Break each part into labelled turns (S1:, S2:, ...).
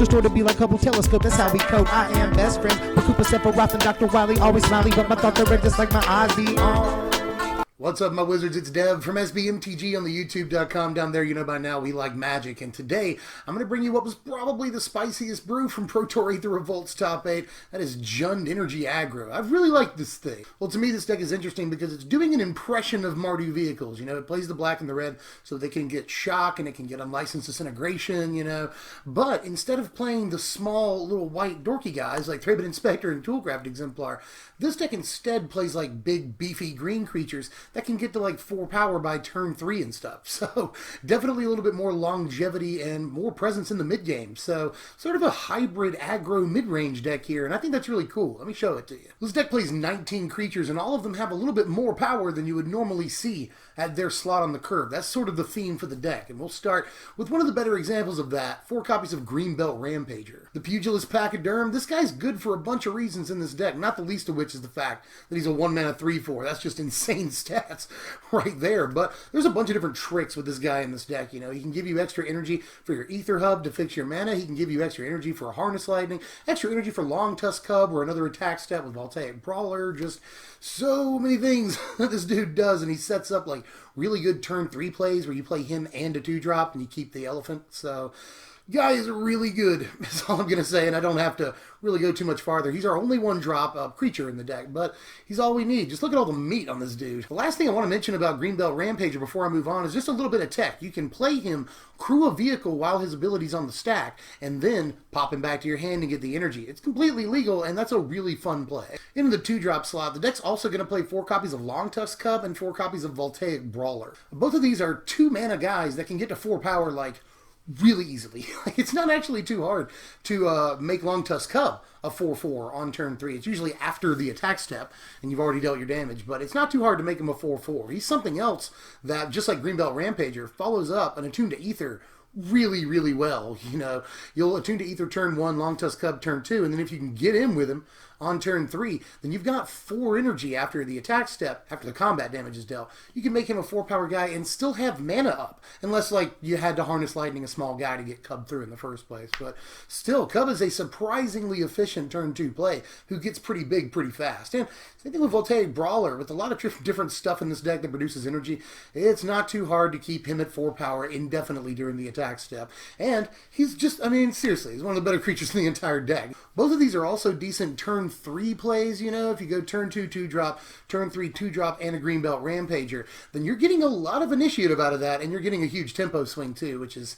S1: Distorted be like Hubble telescope, that's how we cope. I am best friends with Cooper Sephiroth and Dr. Wily, always smiley, but my thoughts are red just like my eyes be on.
S2: What's up, my wizards? It's Dev from SBMTG on the YouTube.com. Down there, you know by now, we like magic. And today, I'm going to bring you what was probably the spiciest brew from Pro Tour Aether Revolt's top 8. That is Jund Energy Aggro. I've really liked this thing. Well, to me, this deck is interesting because it's doing an impression of Mardu vehicles. You know, it plays the black and the red so they can get shock and it can get unlicensed disintegration, you know. But instead of playing the small, little white dorky guys like Thraben Inspector and Toolcraft Exemplar, this deck instead plays like big, beefy green creatures that can get to like 4 power by turn 3 and stuff. So definitely a little bit more longevity and more presence in the mid game. So sort of a hybrid aggro mid-range deck here, and I think that's really cool. Let me show it to you. This deck plays 19 creatures, and all of them have a little bit more power than you would normally see at their slot on the curve. That's sort of the theme for the deck, and we'll start with one of the better examples of that, 4 copies of Greenbelt Rampager. The Pugilist Pachyderm, this guy's good for a bunch of reasons in this deck, not the least of which is the fact that he's a 1-mana 3/4. That's just insane stats right there. But there's a bunch of different tricks with this guy in this deck. You know, he can give you extra energy for your Aether Hub to fix your mana. He can give you extra energy for Harness Lightning, extra energy for Longtusk Cub or another attack step with Voltaic Brawler. Just so many things that this dude does, and he sets up like really good turn 3 plays where you play him and a 2-drop and you keep the elephant. So guy is really good, is all I'm going to say, and I don't have to really go too much farther. He's our only 1-drop creature in the deck, but he's all we need. Just look at all the meat on this dude. The last thing I want to mention about Greenbelt Rampager before I move on is just a little bit of tech. You can play him, crew a vehicle while his ability's on the stack, and then pop him back to your hand and get the energy. It's completely legal, and that's a really fun play. In the 2-drop slot, the deck's also going to play 4 copies of Longtusk Cub and 4 copies of Voltaic Brawler. Both of these are 2-mana guys that can get to 4 power like really easily. It's not actually too hard to make Longtusk Cub a 4/4 on turn 3. It's usually after the attack step and you've already dealt your damage, but it's not too hard to make him a 4/4. He's something else that, just like Greenbelt Rampager, follows up an Attune to Aether really, really well. You know, you'll Attune to Aether turn 1, Longtusk Cub turn 2, and then if you can get in with him on turn 3, then you've got 4 energy after the attack step, after the combat damage is dealt. You can make him a 4-power guy and still have mana up, unless like you had to Harness Lightning a small guy to get Cub through in the first place. But still, Cub is a surprisingly efficient turn 2 play who gets pretty big pretty fast. And same thing with Voltaic Brawler. With a lot of different stuff in this deck that produces energy, it's not too hard to keep him at 4 power indefinitely during the attack step. And he's just, I mean, seriously, he's one of the better creatures in the entire deck. Both of these are also decent turn 3 plays, you know. If you go turn 2, 2-drop, turn 3, 2-drop, and a Greenbelt Rampager, then you're getting a lot of initiative out of that, and you're getting a huge tempo swing too, which is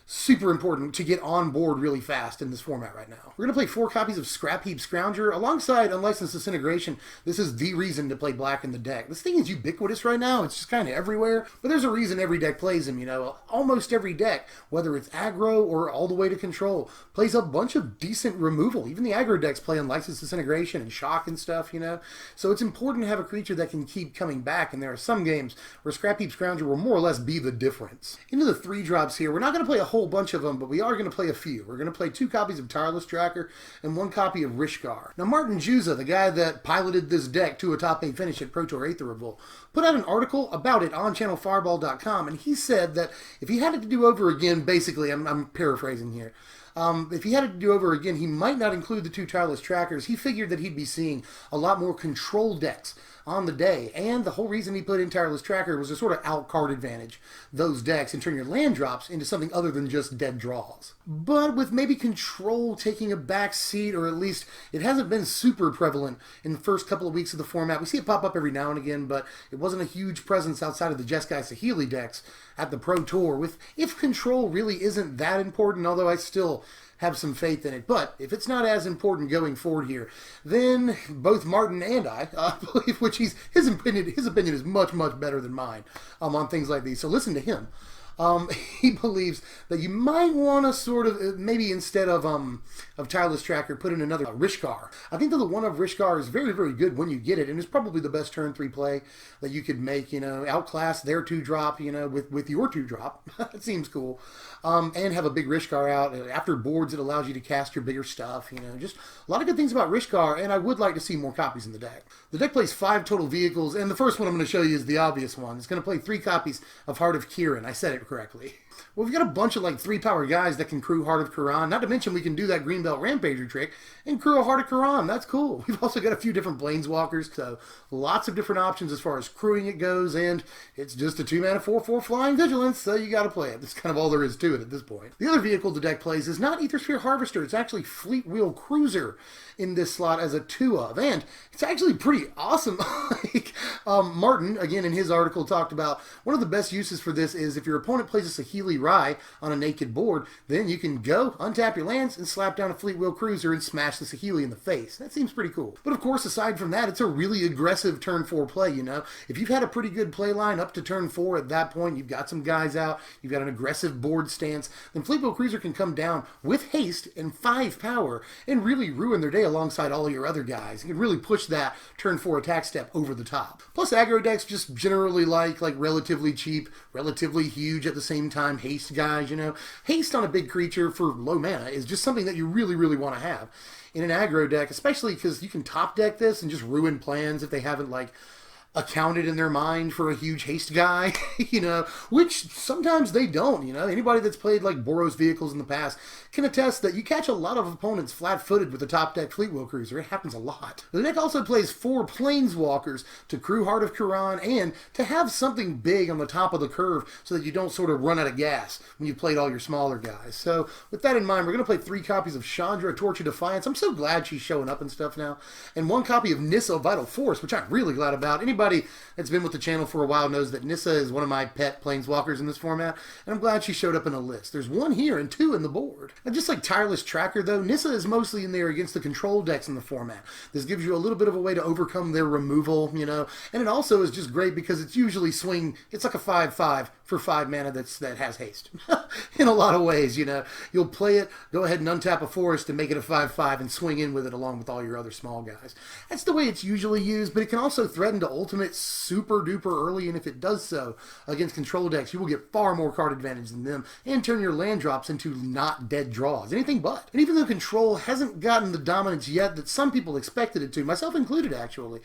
S2: super important to get on board really fast in this format right now. We're going to play 4 copies of Scrapheap Scrounger alongside Unlicensed Disintegration. This is the reason to play black in the deck. This thing is ubiquitous right now. It's just kind of everywhere, but there's a reason every deck plays him, you know. Almost every deck, whether it's aggro or all the way to control, plays a bunch of decent removal. Even the aggro decks play Unlicensed Disintegration and shock and stuff, you know. So it's important to have a creature that can keep coming back, and there are some games where Scrapheap Scrounger will more or less be the difference. Into the 3-drops here, we're not going to play a whole bunch of them, but we are going to play a few. We're going to play 2 copies of Tireless Tracker and 1 copy of Rishkar. Now, Martin Juza, the guy that piloted this deck to a top 8 finish at Pro Tour Aether Revolt, put out an article about it on channelfireball.com, and he said that if he had it to do over again, basically, I'm paraphrasing here, if he had it to do over again, he might not include the 2 Tireless Trackers. He figured that he'd be seeing a lot more control decks on the day, and the whole reason he put in Tireless Tracker was to sort of out-card advantage those decks and turn your land drops into something other than just dead draws. But with maybe control taking a back seat, or at least it hasn't been super prevalent in the first couple of weeks of the format. We see it pop up every now and again, but it wasn't a huge presence outside of the Jeskai Saheeli decks at the Pro Tour, with if control really isn't that important, although I still have some faith in it. But if it's not as important going forward here, then both Martin and I believe, which his opinion is much, much better than mine on things like these. So listen to him. He believes that you might want to sort of, maybe instead of Tireless Tracker, put in another Rishkar. I think that the one of Rishkar is very, very good when you get it, and it's probably the best turn 3 play that you could make, you know, outclass their 2-drop, you know, with your 2-drop. It seems cool. And have a big Rishkar out. After boards, it allows you to cast your bigger stuff, you know, just a lot of good things about Rishkar, and I would like to see more copies in the deck. The deck plays 5 total vehicles, and the first one I'm going to show you is the obvious one. It's going to play 3 copies of Heart of Kiran. I said it correctly. Well, we've got a bunch of like 3-power guys that can crew Heart of Kiran. Not to mention we can do that Greenbelt Rampager trick and crew a Heart of Kiran. That's cool. We've also got a few different Planeswalkers, so lots of different options as far as crewing it goes, and it's just a 2-mana 4/4 flying vigilance, so you gotta play it. That's kind of all there is to it at this point. The other vehicle the deck plays is not Aether Sphere Harvester, it's actually Fleetwheel Cruiser in this slot as a 2-of, and it's actually pretty awesome. Martin, again, in his article, talked about one of the best uses for this is if your opponent plays a Saheeli Rai on a naked board, then you can go, untap your lands, and slap down a Fleetwheel Cruiser and smash the Saheeli in the face. That seems pretty cool. But of course, aside from that, it's a really aggressive turn 4 play, you know? If you've had a pretty good play line up to turn 4 at that point, you've got some guys out, you've got an aggressive board stance, then Fleetwheel Cruiser can come down with haste and 5 power and really ruin their day alongside all of your other guys. You can really push that turn 4 attack step over the top. Plus, aggro decks just generally like relatively cheap, relatively huge at the same time haste guys, you know. Haste on a big creature for low mana is just something that you really, really want to have in an aggro deck, especially because you can top deck this and just ruin plans if they haven't like accounted in their mind for a huge haste guy, you know, which sometimes they don't, you know. Anybody that's played like Boros vehicles in the past can attest that you catch a lot of opponents flat-footed with a top deck Fleetwheel Cruiser. It happens a lot. The deck also plays 4 Planeswalkers to crew Heart of Kiran and to have something big on the top of the curve so that you don't sort of run out of gas when you've played all your smaller guys. So with that in mind, we're going to play 3 copies of Chandra, Torch of Defiance. I'm so glad she's showing up and stuff now. And 1 copy of Nissa, Vital Force, which I'm really glad about. Anybody that's been with the channel for a while knows that Nissa is one of my pet Planeswalkers in this format, and I'm glad she showed up in a list. There's 1 here and 2 in the board. And just like Tireless Tracker, though, Nissa is mostly in there against the control decks in the format. This gives you a little bit of a way to overcome their removal, you know, and it also is just great because it's usually it's like a 5/5 for 5 mana that has haste. In a lot of ways, you know. You'll play it, go ahead and untap a forest and make it a 5/5 and swing in with it along with all your other small guys. That's the way it's usually used, but it can also threaten to ultimate super duper early, and if it does so against control decks, you will get far more card advantage than them and turn your land drops into not dead draws. Anything but. And even though control hasn't gotten the dominance yet that some people expected it to, myself included actually,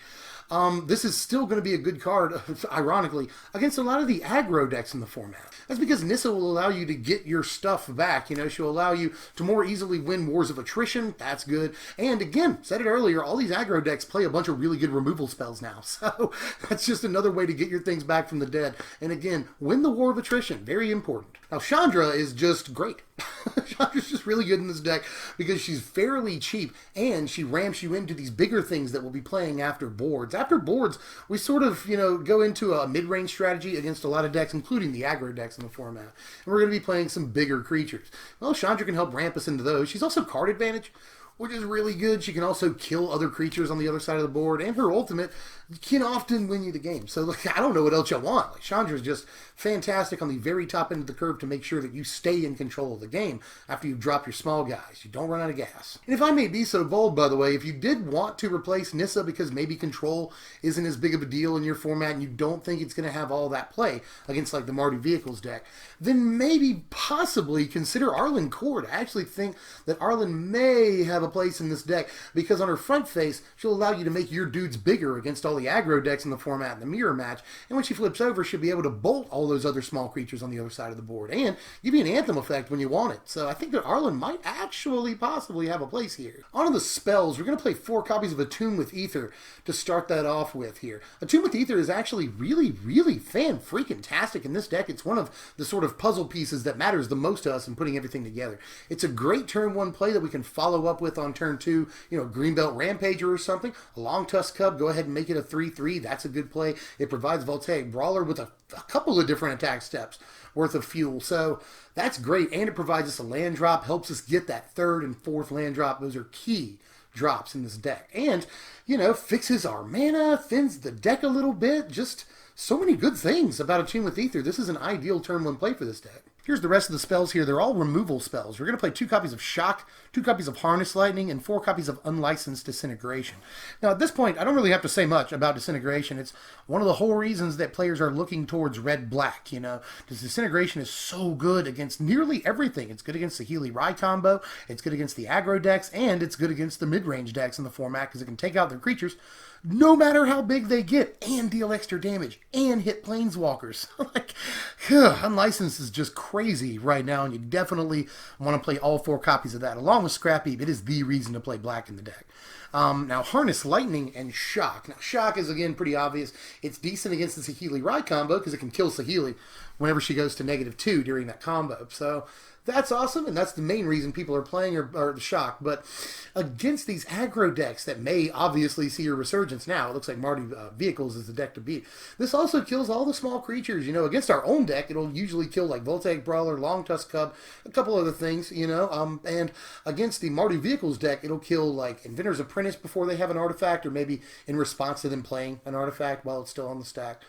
S2: this is still going to be a good card, ironically, against a lot of the aggro decks in the format. That's because Nissa will allow you to get your stuff back. You know, she'll allow you to more easily win wars of attrition. That's good. And again, said it earlier, all these aggro decks play a bunch of really good removal spells now. So that's just another way to get your things back from the dead. And again, win the war of attrition. Very important. Now, Chandra is just great. Chandra's just really good in this deck because she's fairly cheap and she ramps you into these bigger things that we'll be playing after boards. After boards, we sort of, you know, go into a mid-range strategy against a lot of decks, including the aggro decks in the format. And we're going to be playing some bigger creatures. Well, Chandra can help ramp us into those. She's also card advantage, which is really good. She can also kill other creatures on the other side of the board, and her ultimate can often win you the game. So, like, I don't know what else you want. Like, Chandra's just fantastic on the very top end of the curve to make sure that you stay in control of the game after you drop your small guys. You don't run out of gas. And if I may be so bold, by the way, if you did want to replace Nissa because maybe control isn't as big of a deal in your format and you don't think it's going to have all that play against, like, the Mardu Vehicles deck, then maybe possibly consider Arlen Cord. I actually think that Arlen may have a place in this deck because on her front face, she'll allow you to make your dudes bigger against all the aggro decks in the format in the mirror match, and when she flips over, she'll be able to bolt all those other small creatures on the other side of the board, and give you an Anthem effect when you want it. So I think that Arlen might actually possibly have a place here. On to the spells, we're going to play 4 copies of Attune with Aether to start that off with here. Attune with Aether is actually really, really fan-freaking-tastic in this deck. It's one of the sort of puzzle pieces that matters the most to us in putting everything together. It's a great turn 1 play that we can follow up with on turn 2, you know, Greenbelt Rampager or something. A Longtusk Cub, go ahead and make it a 3/3. That's a good play. It provides Voltaic Brawler with a couple of different attack steps worth of fuel. So that's great. And it provides us a land drop, helps us get that 3rd and 4th land drop. Those are key drops in this deck. And, you know, fixes our mana, thins the deck a little bit. Just so many good things about Attune with Aether. This is an ideal turn 1 play for this deck. Here's the rest of the spells here. They're all removal spells. We're going to play 2 copies of Shock, 2 copies of Harness Lightning, and 4 copies of Unlicensed Disintegration. Now, at this point, I don't really have to say much about Disintegration. It's one of the whole reasons that players are looking towards red-black, you know. Because Disintegration is so good against nearly everything. It's good against the Healy Rai combo, it's good against the aggro decks, and it's good against the mid-range decks in the format because it can take out their creatures, no matter how big they get, and deal extra damage, and hit planeswalkers. Like, Unlicensed is just crazy right now, and you definitely want to play all 4 copies of that. Along with Scrapheap, it is the reason to play black in the deck. Now, Harness Lightning and Shock. Now, Shock is, again, pretty obvious. It's decent against the Saheeli Rai combo because it can kill Saheeli whenever she goes to -2 during that combo. So that's awesome, and that's the main reason people are playing or the Shock. But against these aggro decks that may obviously see a resurgence now, it looks like Marty Vehicles is the deck to beat. This also kills all the small creatures. You know, against our own deck, it'll usually kill like Voltaic Brawler, Longtusk Cub, a couple other things, you know. And against the Marty Vehicles deck, it'll kill like Inventor's Apprentice before they have an artifact, or maybe in response to them playing an artifact while it's still on the stack.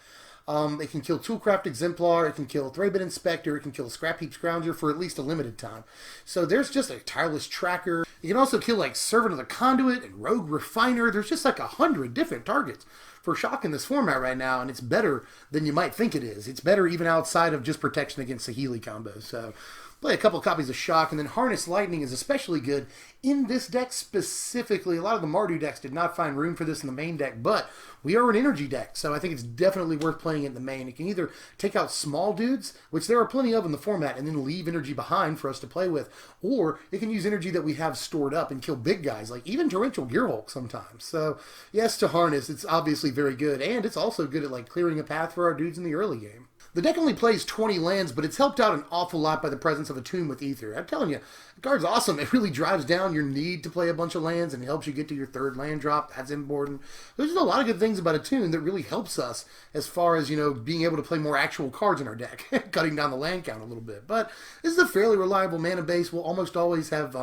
S2: It can kill Toolcraft Exemplar, it can kill Thraben Inspector, it can kill Scrapheap Scrounger for at least a limited time. So there's just a Tireless Tracker. You can also kill like Servant of the Conduit and Rogue Refiner. There's just like 100 different targets for Shock in this format right now, and it's better than you might think it is. It's better even outside of just protection against Saheeli combos. So play a couple copies of Shock, and then Harness Lightning is especially good in this deck specifically. A lot of the Mardu decks did not find room for this in the main deck, but we are an energy deck, so I think it's definitely worth playing in the main. It can either take out small dudes, which there are plenty of in the format, and then leave energy behind for us to play with, or it can use energy that we have stored up and kill big guys, like even Torrential Gearhulk sometimes. So yes, to Harness, it's obviously very good, and it's also good at like clearing a path for our dudes in the early game. The deck only plays 20 lands, but it's helped out an awful lot by the presence of Attune with Aether. I'm telling you, the card's awesome. It really drives down your need to play a bunch of lands and helps you get to your 3rd land drop. That's important. There's just a lot of good things about Attune that really helps us as far as, you know, being able to play more actual cards in our deck, cutting down the land count a little bit. But this is a fairly reliable mana base. We'll almost always have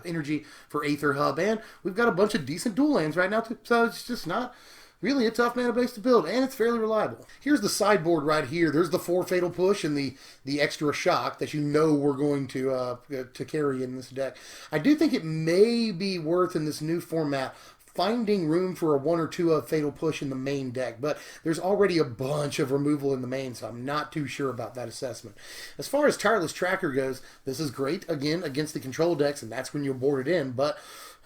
S2: energy for Aether Hub, and we've got a bunch of decent dual lands right now, too. So it's just not really a tough mana base to build, and it's fairly reliable. Here's the sideboard right here. There's the 4 Fatal Push and the extra Shock that you know we're going to carry in this deck. I do think it may be worth in this new format finding room for a 1 or 2 of Fatal Push in the main deck, but there's already a bunch of removal in the main, so I'm not too sure about that assessment. As far as Tireless Tracker goes, this is great, again, against the control decks, and that's when you'll board it in, but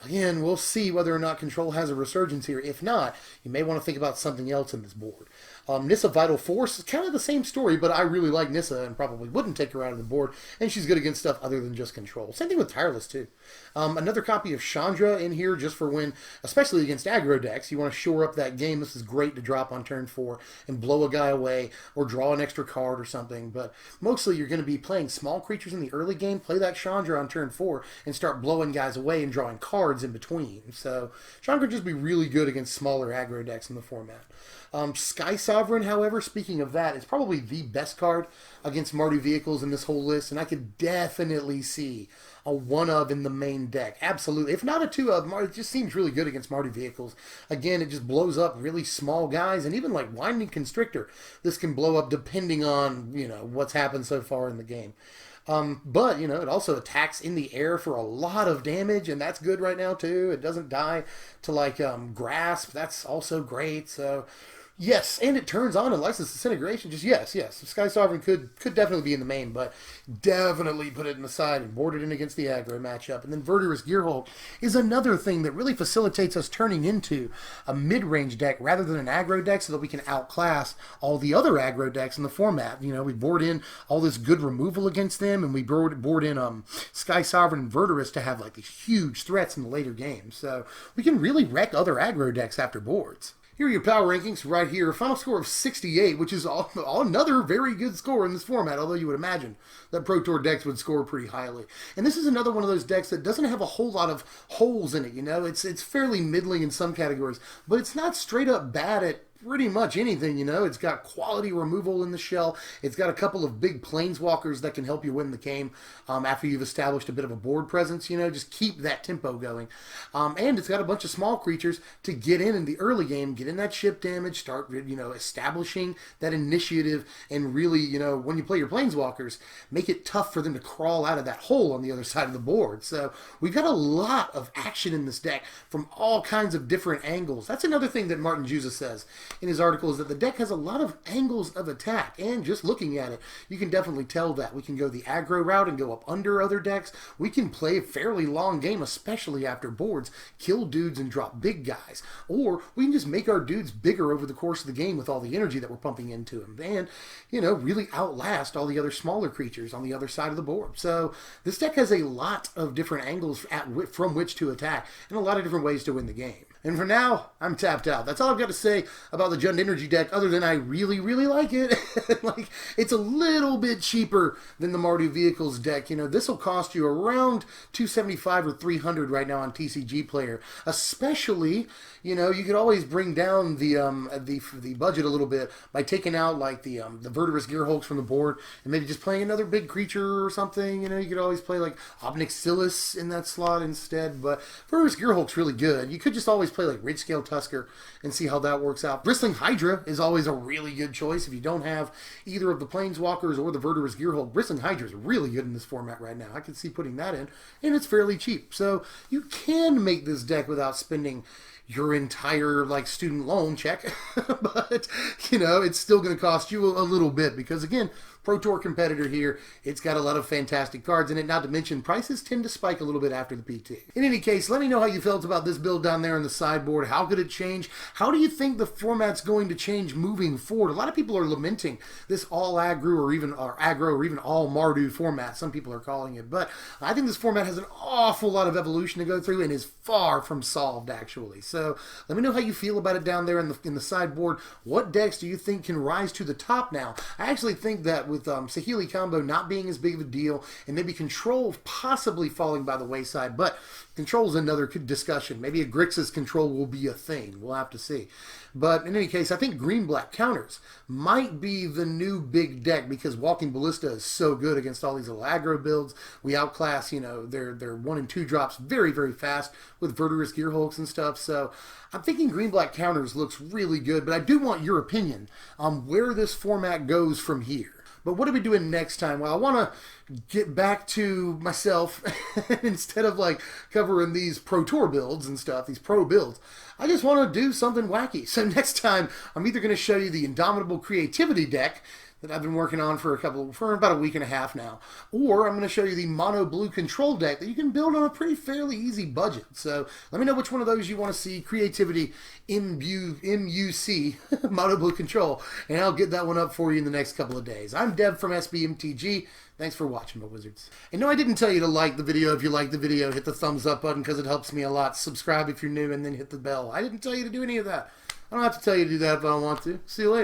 S2: again, we'll see whether or not Control has a resurgence here. If not, you may want to think about something else in this board. Nissa Vital Force is kind of the same story, but I really like Nissa and probably wouldn't take her out of the board, and she's good against stuff other than just Control. Same thing with Tireless, too. Another copy of Chandra in here just for when, especially against aggro decks, you want to shore up that game. This is great to drop on turn 4 and blow a guy away or draw an extra card or something, but mostly you're going to be playing small creatures in the early game. Play that Chandra on turn 4 and start blowing guys away and drawing cards in between. So Chandra just be really good against smaller aggro decks in the format. Skysovereign, however, speaking of that, is probably the best card against Mardu Vehicles in this whole list, and I could definitely see a 1 of in the main deck. Absolutely. If not a 2 of, it just seems really good against Mardu Vehicles. Again, it just blows up really small guys, and even like Winding Constrictor, this can blow up depending on, you know, what's happened so far in the game. But, you know, it also attacks in the air for a lot of damage, and that's good right now, too. It doesn't die to, like, Grasp. That's also great, so yes, and it turns on a License Disintegration. Just yes. Skysovereign could definitely be in the main, but definitely put it in the side and board it in against the aggro matchup. And then Verdurous Gearhulk is another thing that really facilitates us turning into a mid-range deck rather than an aggro deck so that we can outclass all the other aggro decks in the format. You know, we board in all this good removal against them, and we board in Skysovereign and Verdurous to have like these huge threats in the later games. So we can really wreck other aggro decks after boards. Here are your power rankings right here. A final score of 68, which is another very good score in this format, although you would imagine that Pro Tour decks would score pretty highly. And this is another one of those decks that doesn't have a whole lot of holes in it, you know? It's fairly middling in some categories, but it's not straight up bad at pretty much anything, you know. It's got quality removal in the shell. It's got a couple of big planeswalkers that can help you win the game after you've established a bit of a board presence, you know. Just keep that tempo going. And it's got a bunch of small creatures to get in the early game, get in that ship damage, start, you know, establishing that initiative, and really, you know, when you play your planeswalkers, make it tough for them to crawl out of that hole on the other side of the board. So we've got a lot of action in this deck from all kinds of different angles. That's another thing that Martin Juza says. in his article is that the deck has a lot of angles of attack, and just looking at it, you can definitely tell that. We can go the aggro route and go up under other decks. We can play a fairly long game, especially after boards, kill dudes and drop big guys. Or we can just make our dudes bigger over the course of the game with all the energy that we're pumping into them. And, you know, really outlast all the other smaller creatures on the other side of the board. So this deck has a lot of different angles from which to attack and a lot of different ways to win the game. And for now, I'm tapped out. That's all I've got to say about the Jund Energy deck, other than I really, really like it. Like, it's a little bit cheaper than the Mardu Vehicles deck. You know, this will cost you around $275 or $300 right now on TCG Player. Especially, you know, you could always bring down the budget a little bit by taking out, like, the Verdurous Gearhulks from the board and maybe just playing another big creature or something. You know, you could always play, like, Obnixilis in that slot instead. But Verdurous Gearhulk's really good. You could just always play like Ridge Scale Tusker and see how that works out. Bristling Hydra is always a really good choice if you don't have either of the Planeswalkers or the Verdurous Gearhulk. Bristling Hydra is really good in this format right now. I can see putting that in, and it's fairly cheap. So you can make this deck without spending your entire, like, student loan check. But, you know, it's still going to cost you a little bit because, again, Pro Tour competitor here. It's got a lot of fantastic cards in it, not to mention prices tend to spike a little bit after the PT. In any case, let me know how you felt about this build down there on the sideboard. How could it change? How do you think the format's going to change moving forward? A lot of people are lamenting this all aggro or even all Mardu format, some people are calling it. But I think this format has an awful lot of evolution to go through and is far from solved, actually. So let me know how you feel about it down there in the sideboard. What decks do you think can rise to the top now? I actually think that with Saheeli combo not being as big of a deal and maybe Control possibly falling by the wayside, but Control is another discussion. Maybe a Grixis Control will be a thing. We'll have to see. But in any case, I think Green-Black counters might be the new big deck because Walking Ballista is so good against all these little aggro builds. We outclass, you know, their 1 and 2 drops very, very fast with Verdurous Gearhulks and stuff. So I'm thinking Green-Black counters looks really good, but I do want your opinion on where this format goes from here. But what are we doing next time? Well, I want to get back to myself. Instead of like covering these Pro Tour builds and stuff, these pro builds, I just want to do something wacky. So next time, I'm either going to show you the Indomitable Creativity deck that I've been working on for about a week and a half now, or I'm going to show you the Mono Blue Control deck that you can build on a pretty fairly easy budget. So let me know which one of those you want to see. Creativity MUC, Mono Blue Control, and I'll get that one up for you in the next couple of days. I'm Dev from SBMTG. Thanks for watching, my wizards. And no, I didn't tell you to like the video. If you like the video, hit the thumbs up button because it helps me a lot. Subscribe if you're new, and then hit the bell. I didn't tell you to do any of that. I don't have to tell you to do that if I don't want to. See you later.